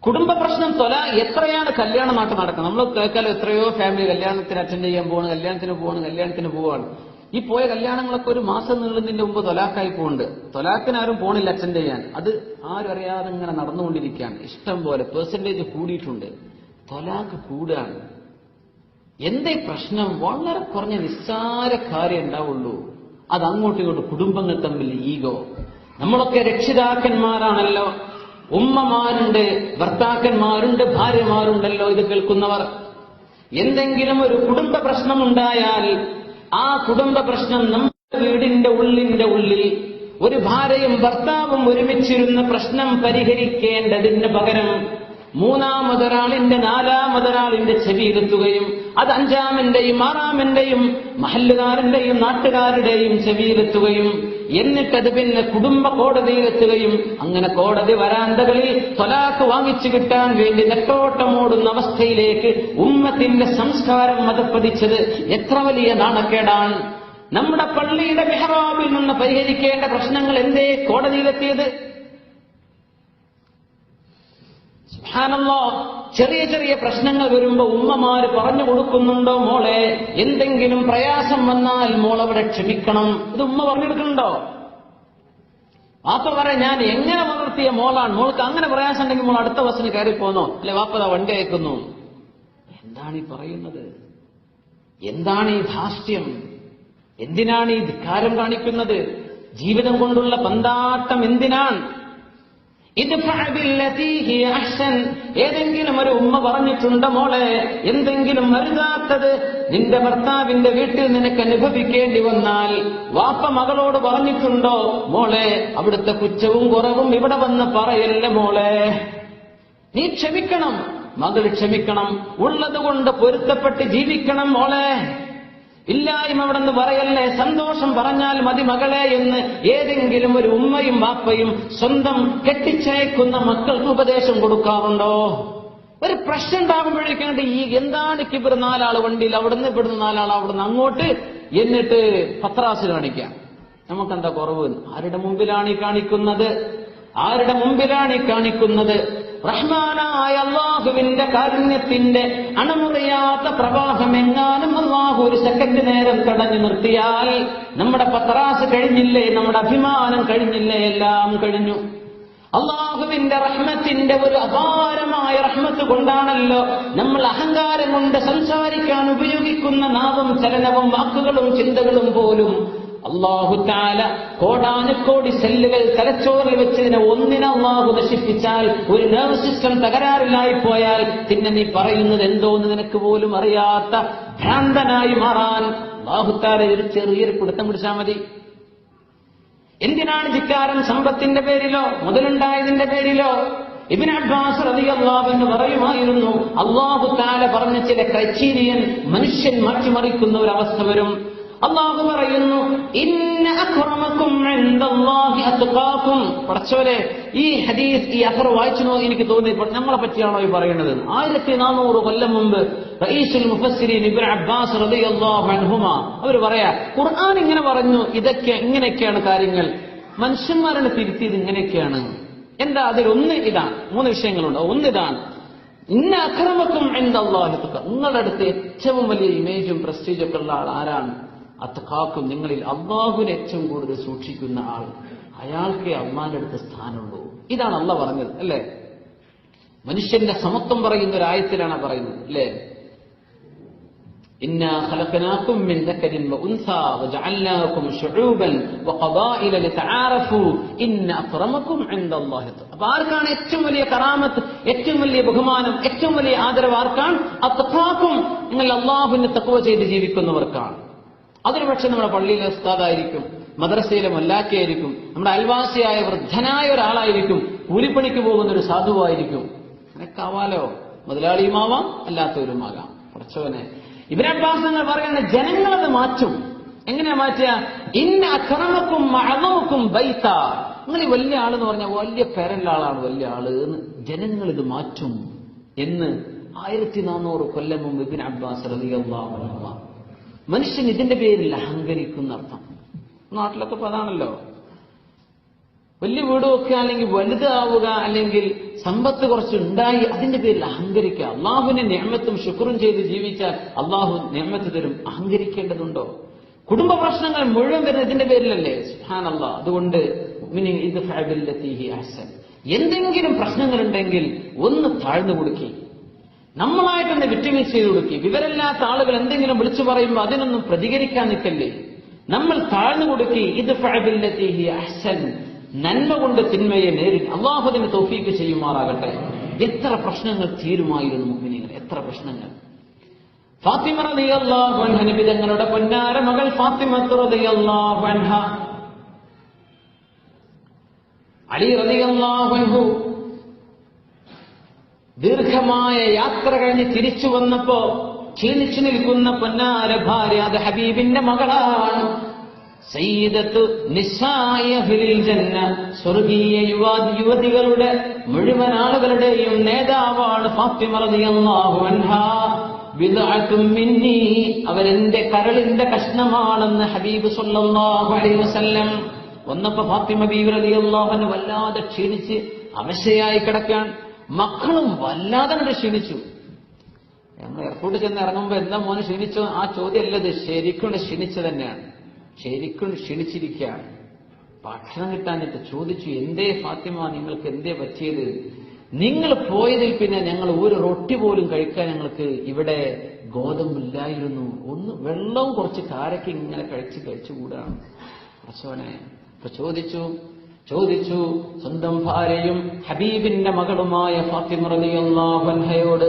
കുടുംബ പ്രശ്നം എത്രയാണ് കല്യാണം നാട്ടിൽ നടക്കുന്നത്? നമ്മൾ കേൾക്കാലോ, എത്രയോ ഫാമിലി കല്യാണത്തിന് അറ്റൻഡ് ചെയ്യാൻ പോവാണ്, കല്യാണത്തിന് പോവാണ്. ഈ പോയ കല്യാണങ്ങളൊക്കെ ഒരു മാസം നീളുന്നതിന്റെ മുമ്പ് തൊലാക്കായി പോകുന്നുണ്ട്. തൊലാക്കിന് ആരും പോണില്ല അറ്റൻഡ് ചെയ്യാൻ. അത് ആരും അറിയാതെ ഇങ്ങനെ നടന്നുകൊണ്ടിരിക്കുകയാണ്. ഇഷ്ടം പോലെ പെർസെന്റേജ് കൂടിയിട്ടുണ്ട്. തൊലാക്ക് കൂടാണ്. എന്തേ പ്രശ്നം? വളരെ കുറഞ്ഞ നിസ്സാര കാര്യം ഉണ്ടാവുള്ളൂ. അത് അങ്ങോട്ടും ഇങ്ങോട്ടും കുടുംബങ്ങൾ തമ്മിൽ ഈഗോ. നമ്മളൊക്കെ രക്ഷിതാക്കന്മാരാണല്ലോ, ഉമ്മമാരുണ്ട്, ഭർത്താക്കന്മാരുണ്ട്, ഭാര്യമാരുണ്ടല്ലോ ഇത് കേൾക്കുന്നവർ. എന്തെങ്കിലും ഒരു കുടുംബ പ്രശ്നമുണ്ടായാൽ ആ കുടുംബ പ്രശ്നം നമ്മുടെ വീടിന്റെ ഉള്ളിൽ ഒരു ഭാര്യയും ഭർത്താവും ഒരുമിച്ചിരുന്ന പ്രശ്നം പരിഹരിക്കേണ്ടതിന് പകരം മൂന്നാമതൊരാളിന്റെ നാലാമതൊരാളിന്റെ ചെവിയിലെത്തുകയും അത് അഞ്ചാമിന്റെയും ആറാമിന്റെയും മഹല്ലുകാരന്റെയും നാട്ടുകാരുടെയും ചെവിയിലെത്തുകയും എന്നിട്ടത് പിന്നെ കുടുംബ കോടതിയിലെത്തുകയും അങ്ങനെ കോടതി വരാന്തകളിൽ ത്വലാഖ് വാങ്ങിച്ചു കിട്ടാൻ വേണ്ടി നെട്ടോട്ടമോടുന്ന അവസ്ഥയിലേക്ക് ഉമ്മത്തിന്റെ സംസ്കാരം മതപ്പതിച്ചത് എത്ര വലിയ നാണക്കേടാണ്. നമ്മുടെ പള്ളിയുടെ മെഹ്റാബിൽ നിന്ന് പരിഹരിക്കേണ്ട പ്രശ്നങ്ങൾ എന്തേ കോടതിയിലെത്തിയത്? സുബ്ഹാനല്ലാഹ്, ചെറിയ ചെറിയ പ്രശ്നങ്ങൾ വരുമ്പോ ഉമ്മമാര് പറഞ്ഞു കൊടുക്കുന്നുണ്ടോ? മോളെ, എന്തെങ്കിലും പ്രയാസം വന്നാൽ മോളവിടെ ക്ഷമിക്കണം. ഇത് ഉമ്മ പറഞ്ഞെടുക്കുന്നുണ്ടോ? വാപ്പ പറയാം, ഞാൻ എങ്ങനെ വളർത്തിയ മോളാണ്, മോൾക്ക് അങ്ങനെ പ്രയാസം ഉണ്ടെങ്കിൽ മോൾ അടുത്ത ബസ്സിന് കയറിപ്പോന്നോ, അല്ലെ വാപ്പ വണ്ടി അയക്കുന്നു. എന്താണ് ഈ പറയുന്നത്? എന്താണ് ഈ ധാർഷ്ട്യം? എന്തിനാണ് ഈ ധിക്കാരം കാണിക്കുന്നത്? ജീവിതം കൊണ്ടുള്ള പന്താട്ടം എന്തിനാണ്? ഏതെങ്കിലും ഒരു ഉമ്മ പറഞ്ഞിട്ടുണ്ടോ മോളെ, എന്തെങ്കിലും അരുതാത്തത് നിന്റെ ഭർത്താവിന്റെ വീട്ടിൽ നിനക്ക് അനുഭവിക്കേണ്ടി വന്നാൽ വാപ്പ മകളോട് പറഞ്ഞിട്ടുണ്ടോ മോളെ, അവിടുത്തെ കുറ്റവും കുറവും ഇവിടെ വന്ന് പറയല്ല മോളെ, നീ ക്ഷമിക്കണം, മകൾ ക്ഷമിക്കണം, ഉള്ളതുകൊണ്ട് പൊരുത്തപ്പെട്ട് ജീവിക്കണം മോളെ, ഇല്ലായ്മ അവിടെ നിന്ന് പറയല്ലേ, സന്തോഷം പറഞ്ഞാൽ മതി മകളെ എന്ന് ഏതെങ്കിലും ഒരു ഉമ്മയും വാപ്പയും സ്വന്തം കെട്ടിച്ചയക്കുന്ന മക്കൾക്ക് ഉപദേശം കൊടുക്കാറുണ്ടോ? ഒരു പ്രശ്നം ഉണ്ടാകുമ്പോഴേക്കാണ്ട് ഈ എന്താണ് കിബിർ, നാലാള് വണ്ടിയിൽ അവിടുന്ന് ഇവിടുന്ന് നാലാൾ അവിടുന്ന് അങ്ങോട്ട്, എന്നിട്ട് പത്രാസ് കാണിക്കാം. നമുക്കെന്താ കുറവ്? ആരുടെ മുമ്പിലാണ് ഈ കാണിക്കുന്നത്? ആരുടെ മുമ്പിലാണ് ഈ കാണിക്കുന്നത്? റഹ്മാനായ അല്ലാഹുവിന്റെ കാരുണ്യത്തിന്റെ അണമുറിയാത്ത പ്രവാഹം എങ്ങാനും അല്ലാഹു ഒരു സെക്കൻഡ് നേരം തടഞ്ഞു നിർത്തിയാൽ നമ്മുടെ പത്രാസ് കഴിഞ്ഞില്ലേ, നമ്മുടെ അഭിമാനം കഴിഞ്ഞില്ലേ, എല്ലാം കഴിഞ്ഞു. അല്ലാഹുവിന്റെ റഹ്മത്തിന്റെ ഒരു അപാരമായ റഹ്മത്ത് കൊണ്ടാണല്ലോ നമ്മൾ അഹങ്കാരം കൊണ്ട് സംസാരിക്കാൻ ഉപയോഗിക്കുന്ന നാവും ചലനവും വാക്കുകളും ചിന്തകളും പോലും അല്ലാഹു തആല കോടാനുകോടി സെല്ലുകൾ തലച്ചോറിൽ വെച്ചതിനെ ഒന്നിനെ അല്ലാഹു നശിപ്പിച്ചാൽ, ഒരു നെർവ് സിസ്റ്റം തകരാറിലായി പോയാൽ പിന്നെ നീ പറയുന്നത് എന്തോന്ന് നിനക്ക് പോലും അറിയാത്ത ഭ്രാന്തനായി മാറാൻ അല്ലാഹു തആല ഒരു ചെറിയൊരു പിടുത്തം പിടിച്ചാൽ മതി. എന്തിനാണ് ധിക്കാരം? സമ്പത്തിന്റെ പേരിലോ മുതലുണ്ടായതിന്റെ പേരിലോ? ഇബ്നു അബ്ബാസ് റളിയല്ലാഹു അൻഹു പറയുമായിരുന്നു, അല്ലാഹു തആല പറഞ്ഞ ചില ക്രൈറ്റീരിയൻ മനുഷ്യൻ മാറ്റിമറിക്കുന്ന ഒരു അവസ്ഥ വരും. അല്ലാഹു പറയുന്നു, ഇന്ന അക്രമക്കും ഇൻദല്ലാഹി അത്ഖാകും. പടച്ചോനെ, ഈ ഹദീസ്, ഈ അസർ വായിച്ചു നോക്കി എനിക്ക് തോന്നി നമ്മളെ പറ്റിയാണോ ഈ പറയുന്നത്? 1400 കൊല്ലം മുമ്പ് റഈസുൽ മുഫസ്സിരീൻ ഇബ്നു അബ്ബാസ് റളിയല്ലാഹു അൻഹുമാ അവർ പറയാ, ഖുർആൻ ഇങ്ങനെ പറഞ്ഞു, ഇതൊക്കെ ഇങ്ങനെയൊക്കെയാണ് കാര്യങ്ങൾ, മനുഷ്യന്മാരാണ് തിരുത്തിയത് ഇങ്ങനെയൊക്കെയാണ്. എന്താ അതിലൊന്ന്? ഇതാണ്. 3 വിഷയങ്ങളുണ്ട്. ഒന്നിതാണ്, ഇന്ന അക്രമക്കും ഇൻദല്ലാഹി അത്ഖാകും. നിങ്ങളുടെ അടുത്ത് ഏറ്റവും വലിയ ഇമേജും പ്രസ്റ്റീജും ഒക്കെ ഉള്ള ആൾ ആരാണ്? അത്ഖാക്കും, നിങ്ങളിൽ അല്ലാഹുവിനെ ഏറ്റവും കൂടുതൽ സൂക്ഷിക്കുന്ന ആൾ, അയാൾക്ക് അള്ളാന്റെ അടുത്ത് സ്ഥാനമുള്ളൂ. ഇതാണ് അള്ളാഹ് പറഞ്ഞത്, അല്ലേ? മനുഷ്യന്റെ സമത്വം പറയുന്ന ഒരു ആയത്തിലാണ് പറയുന്നത്, അല്ലേ? ഇന്നാ ഖലഖനാകും മിൻ ദക്കരിൻ വഉൻസാ വജഅൽനാകും ശുഊബൻ വഖബായില ലിതആറഫു ഇന്ന അക്രമക്കും ഇൻദല്ലാഹി അത്ഖാകും. അപ്പോൾ ആർക്കാണ് ഏറ്റവും വലിയ കറാമത്ത്, ഏറ്റവും വലിയ ബഹുമാനം, ഏറ്റവും വലിയ ആദരവ് ആർക്കാണ്? അത്ഖാക്കും, നിങ്ങൾ അല്ലാഹുവിനെ തഖ്വ ചെയ്ത് ജീവിക്കുന്നവർക്കാണ്. അതൊരു പക്ഷെ നമ്മുടെ പള്ളിയിലെ ഉസ്താദായിരിക്കും, മദ്രസയിലെ മല്ലാക്കയായിരിക്കും, നമ്മുടെ അയൽവാസിയായ വൃദ്ധനായ ഒരാളായിരിക്കും, കൂലിപ്പണിക്ക് പോകുന്ന ഒരു സാധുവായിരിക്കും. അങ്ങനെക്കാവാലോ, മുതലാളിയുമാവാം അല്ലാത്തവരുമാകാം. കുറച്ചവനെ ഇബ്നു അബ്ബാസ് എന്ന് പറയുന്ന ജനങ്ങളത് മാറ്റും. എങ്ങനെയാ മാറ്റുക? ഇന്ന അക്രമക്കും മഅദൂക്കും ബൈത. നിങ്ങൾ ഈ വലിയ ആളെന്ന് പറഞ്ഞാൽ വലിയ പേരല്ല ആളാണ് വലിയ ആള് എന്ന് ജനങ്ങൾ ഇത് മാറ്റും എന്ന് 1400 കൊല്ലം മുമ്പ് ഇബ്നു അബ്ബാസ് റളിയല്ലാഹു അൻഹു. മനുഷ്യൻ ഇതിന്റെ പേരിൽ അഹങ്കരിക്കുന്ന അർത്ഥം. നാട്ടിലൊക്കെ അതാണല്ലോ. വലിയ വീട് വെക്കുക, അല്ലെങ്കിൽ വലുതാവുക, അല്ലെങ്കിൽ സമ്പത്ത് കുറച്ചുണ്ടായി അതിന്റെ പേരിൽ അഹങ്കരിക്കുക. അള്ളാഹുവിന്റെ നിഅമത്തും ശുക്റും ചെയ്ത് ജീവിച്ചാൽ അള്ളാഹു നിഅമത്ത് തരും. അഹങ്കരിക്കേണ്ടതുണ്ടോ? കുടുംബ പ്രശ്നങ്ങൾ മുഴുവൻ വരുന്നത് ഇതിന്റെ പേരിലല്ലേ? സുബ്ഹാനല്ലാഹ്. അതുകൊണ്ട് എന്തെങ്കിലും പ്രശ്നങ്ങളുണ്ടെങ്കിൽ ഒന്ന് താഴ്ന്നു കൊടുക്കി, നമ്മളായിട്ടൊന്ന് വിട്ടുവീഴ്ച ചെയ്ത് കൊടുക്കി. വിവരമില്ലാത്ത ആളുകൾ എന്തെങ്കിലും വിളിച്ചു പറയുമ്പോൾ അതിനൊന്നും പ്രതികരിക്കാൻ നിൽക്കല്ലേ. നമ്മൾ താഴ്ന്നു കൊടുക്കി. നന്മ കൊണ്ട് തിന്മയെ നേരിട്ട് അള്ളാഹുവിന് തൗഫീഖ് ചെയ്യുമാറാകട്ടെ. എത്ര പ്രശ്നങ്ങൾ തീരുമായിരുന്നു മുഅ്മിനീങ്ങൾ, എത്ര പ്രശ്നങ്ങൾ. ഫാത്തിമ റളിയല്ലാഹു അൻഹ, നബി തങ്ങളുടെ പൊന്നാര മകൾ ഫാത്തിമ റളിയല്ലാഹു അൻഹ, അലി റളിയല്ലാഹു അൻഹു ദീർഘമായ യാത്ര കഴിഞ്ഞ് തിരിച്ചു വന്നപ്പോ ക്ഷീണിച്ചു നിൽക്കുന്ന പൊന്നാര ഭാര്യ, അത് ഹബീബിന്റെ മകളാണ്. സയ്യിദത്തു നിസാഇ അഹ്ലിൽ ജന്ന, സ്വർഗീയ യുവതികളുടെ മുഴുവൻ ആളുകളുടെയും നേതാവാണ് ഫാത്തിമ റളിയല്ലാഹു അൻഹാ. ബിദ്അത്തും മിന്നി, അവരെന്റെ കരളിന്റെ കഷ്ണമാണെന്ന് ഹബീബ് സ്വല്ലല്ലാഹു അലൈഹി വസല്ലം. വന്നപ്പോ ഫാത്തിമ ബീവി റളിയല്ലാഹു അൻഹ വല്ലാതെ ക്ഷീണിച്ച് അവശയായി കിടക്കാൻ. മക്കളും വല്ലാതെ ക്ഷീണിച്ചു. നമ്മൾ എയർപോർട്ടിൽ ചെന്ന് ഇറങ്ങുമ്പോ എന്താ മോന് ക്ഷീണിച്ചോ? ആ ചോദ്യമല്ലത്, ശരിക്കും ക്ഷീണിച്ചു തന്നെയാണ്, ശരിക്കും ക്ഷീണിച്ചിരിക്കുകയാണ്. ഭക്ഷണം കിട്ടാനിട്ട് ചോദിച്ചു, എന്തേ ഫാത്തിമ, നിങ്ങൾക്ക് എന്തേ പറ്റിയത്? നിങ്ങൾ പോയതിൽ പിന്നെ ഞങ്ങൾ ഒരു റൊട്ടി പോലും കഴിക്കാൻ ഞങ്ങൾക്ക് ഇവിടെ ഗോതമ്പില്ലായിരുന്നു. ഒന്ന് വെള്ളവും കുറച്ച് കാരയ്ക്ക് ഇങ്ങനെ കഴിച്ചുകൂടാണ് പ്രസവനെ. അപ്പൊ ചോദിച്ചു സ്വന്തം ഭാര്യയും ഹബീബിന്റെ മകളുമായ ഫാത്തിമ റളിയല്ലാഹു അൻഹയോട്.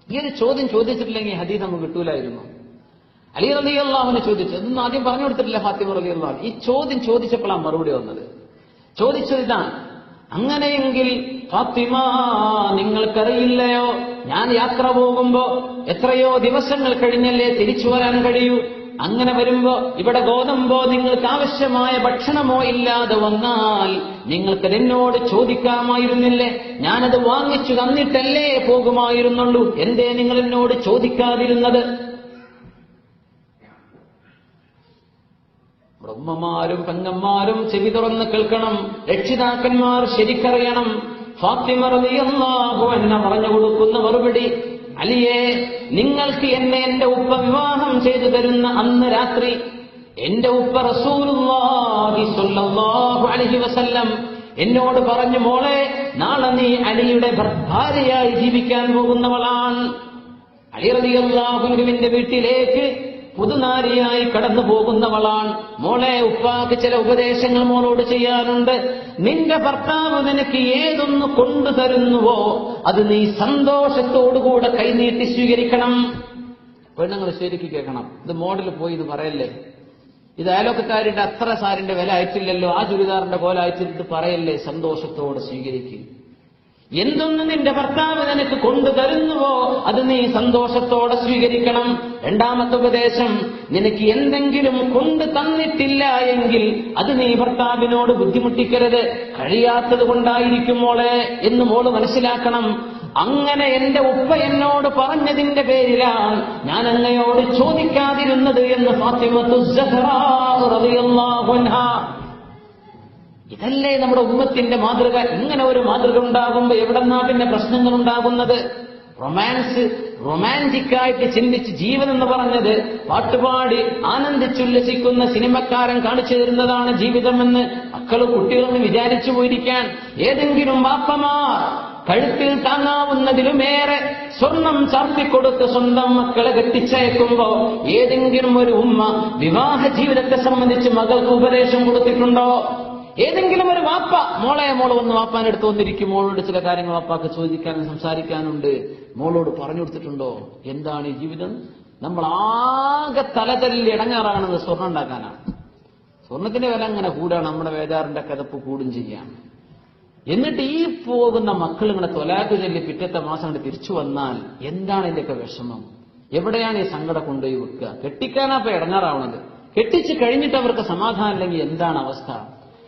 ഈ ഒരു ചോദ്യം ചോദിച്ചിട്ടില്ലെങ്കിൽ ഹദീസ് നമുക്ക് കിട്ടൂലായിരുന്നു. അലി റളിയല്ലാഹുവിനെ ചോദിച്ചു, അതൊന്നും ആദ്യം പറഞ്ഞു കൊടുത്തിട്ടില്ല ഫാത്തിമ റളിയല്ലാഹു. ഈ ചോദ്യം ചോദിച്ചപ്പോഴാണ് മറുപടി വന്നത്. ചോദിച്ചത് ഇതാണ്, അങ്ങനെയെങ്കിൽ ഫാത്തിമ, നിങ്ങൾക്കറിയില്ലയോ, ഞാൻ യാത്ര പോകുമ്പോ എത്രയോ ദിവസങ്ങൾ കഴിഞ്ഞല്ലേ തിരിച്ചു വരാൻ കഴിയൂ. അങ്ങനെ വരുമ്പോ ഇവിടെ ഗോതമ്പോ നിങ്ങൾക്ക് ആവശ്യമായ ഭക്ഷണമോ ഇല്ലാതെ വന്നാൽ നിങ്ങൾക്കത് എന്നോട് ചോദിക്കാമായിരുന്നില്ലേ? ഞാനത് വാങ്ങിച്ചു തന്നിട്ടല്ലേ പോകുമായിരുന്നുള്ളൂ. എന്തേ നിങ്ങൾ എന്നോട് ചോദിക്കാതിരുന്നത്? ഉമ്മമാരും പെങ്ങന്മാരും ചെവി തുറന്ന് കേൾക്കണം, രക്ഷിതാക്കന്മാർ ശരിക്കറിയണം. ഫാത്തിമ റളിയല്ലാഹു അൻഹ പറഞ്ഞു കൊടുക്കുന്ന മറുപടി, അലിയെ, നിങ്ങൾക്ക് എന്നെ എന്റെ ഉപ്പ വിവാഹം ചെയ്തു തരുന്ന അന്ന് രാത്രി എന്റെ ഉപ്പ റസൂലുള്ളാഹി സ്വല്ലല്ലാഹു അലൈഹി വസല്ലം എന്നോട് പറഞ്ഞു, മോളെ, നാളെ നീ അലിയുടെ ഭാര്യയായി ജീവിക്കാൻ പോകുന്നവളാണ്. അലി റളിയല്ലാഹു അൻഹുവിന്റെ വീട്ടിലേക്ക് പുതുനാരിയായി കടന്നു പോകുന്നവളാണ്. മോളെ, ഉപ്പാക്ക് ചില ഉപദേശങ്ങൾ മോളോട് ചെയ്യാനുണ്ട്. നിന്റെ ഭർത്താവ് നിനക്ക് ഏതൊന്ന് കൊണ്ടുതരുന്നുവോ അത് നീ സന്തോഷത്തോടുകൂടെ കൈനീട്ടി സ്വീകരിക്കണം. പെണ്ണുങ്ങൾ ശരിക്ക് കേൾക്കണം. ഇത് മോഡൽ പോയി ഇത് പറയല്ലേ. ഇത് അയലോക്കക്കാരുടെ അത്ര സാരിന്റെ വില അയച്ചില്ലല്ലോ, ആ ചുരിദാറിന്റെ കോല അയച്ചിട്ട് പറയല്ലേ, സന്തോഷത്തോടെ സ്വീകരിക്കുക. എന്തൊന്ന് നിന്റെ ഭർത്താവ് നിനക്ക് കൊണ്ടുതരുന്നുവോ അത് നീ സന്തോഷത്തോടെ സ്വീകരിക്കണം. രണ്ടാമത്തെ ഉപദേശം, നിനക്ക് എന്തെങ്കിലും കൊണ്ടു തന്നിട്ടില്ല എങ്കിൽ അത് നീ ഭർത്താവിനോട് ബുദ്ധിമുട്ടിക്കരുത്. കഴിയാത്തത് കൊണ്ടായിരിക്കും മോളെ എന്ന് മോള് മനസ്സിലാക്കണം. അങ്ങനെ എന്റെ ഉപ്പ എന്നോട് പറഞ്ഞതിന്റെ പേരിലാണ് ഞാൻ അങ്ങയോട് ചോദിക്കാതിരുന്നത് എന്ന് ഫാത്തിമത്തു സഹ്റാ റളിയല്ലാഹു അൻഹ. ഇതല്ലേ നമ്മുടെ ഉമ്മത്തിന്റെ മാതൃക? ഇങ്ങനെ ഒരു മാതൃക ഉണ്ടാകുമ്പോ എവിടെന്നാ പിന്നെ പ്രശ്നങ്ങൾ ഉണ്ടാകുന്നത്? റൊമാൻറ്റിക്കായിട്ട് ചിന്തിച്ച് ജീവൻ എന്ന് പറഞ്ഞത് പാട്ടുപാടി ആനന്ദിച്ചുല്ലസിക്കുന്ന സിനിമക്കാരൻ കാണിച്ചു തരുന്നതാണ് ജീവിതമെന്ന് മക്കളും കുട്ടികളെന്ന് വിചാരിച്ചു പോയിരിക്കാൻ. ഏതെങ്കിലും വാപ്പമാർ കഴുത്തിൽ താങ്ങാവുന്നതിലുമേറെ സ്വർണം ചാർത്തിക്കൊടുത്ത് സ്വന്തം മക്കളെ കെട്ടിച്ചയക്കുമ്പോ ഏതെങ്കിലും ഒരു ഉമ്മ വിവാഹ ജീവിതത്തെ സംബന്ധിച്ച് മകൾക്ക് ഉപദേശം കൊടുത്തിട്ടുണ്ടോ? ഏതെങ്കിലും ഒരു വാപ്പ, മോളെ വന്ന് വാപ്പാനെടുത്ത് വന്നിരിക്കും, മോളോട് ചില കാര്യങ്ങൾ വാപ്പാക്ക് ചോദിക്കാനും സംസാരിക്കാനുണ്ട്, മോളോട് പറഞ്ഞു കൊടുത്തിട്ടുണ്ടോ? എന്താണ് ഈ ജീവിതം? നമ്മൾ ആകെ തലതല്ലി ഇടങ്ങാറാകുന്നത് സ്വർണ്ണം ഉണ്ടാക്കാനാണ്. സ്വർണത്തിന്റെ വില അങ്ങനെ കൂടാണ്, നമ്മുടെ വേദാറിന്റെ കഥപ്പ് കൂടും ചെയ്യാം. എന്നിട്ട് ഈ പോകുന്ന മക്കൾ ഇങ്ങനെ തൊലാക്ക് ചൊല്ലി പിറ്റത്തെ മാസം കൊണ്ട് തിരിച്ചു വന്നാൽ എന്താണ് ഇതിന്റെയൊക്കെ വിഷമം? എവിടെയാണ് ഈ സങ്കടം കൊണ്ടുപോയി വെക്കുക? കെട്ടിക്കാനാപ്പോ ഇടങ്ങാറാവണത്. കെട്ടിച്ച് കഴിഞ്ഞിട്ട് അവർക്ക് സമാധാനം ഇല്ലെങ്കിൽ എന്താണ് അവസ്ഥ?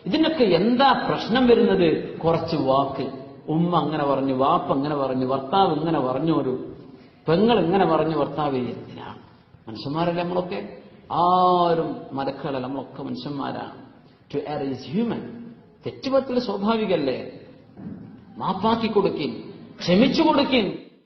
ഇതിനൊക്കെ എന്താ പ്രശ്നം വരുന്നത്? കുറച്ച് വാക്ക്, ഉമ്മ അങ്ങനെ പറഞ്ഞു, വാപ്പ അങ്ങനെ പറഞ്ഞു, ഭർത്താവ് ഇങ്ങനെ പറഞ്ഞു, ഒരു പെങ്ങൾ ഇങ്ങനെ പറഞ്ഞു, ഭർത്താവ് എന്തിനാണ്? മനുഷ്യന്മാരല്ലേ നമ്മളൊക്കെ? ആരും മലക്കുകളല്ല, നമ്മളൊക്കെ മനുഷ്യന്മാരാണ്. To err is human. തെറ്റുപറ്റൽ സ്വാഭാവികല്ലേ? മാപ്പാക്കി കൊടുക്കിൻ, ക്ഷമിച്ചു കൊടുക്കിൻ.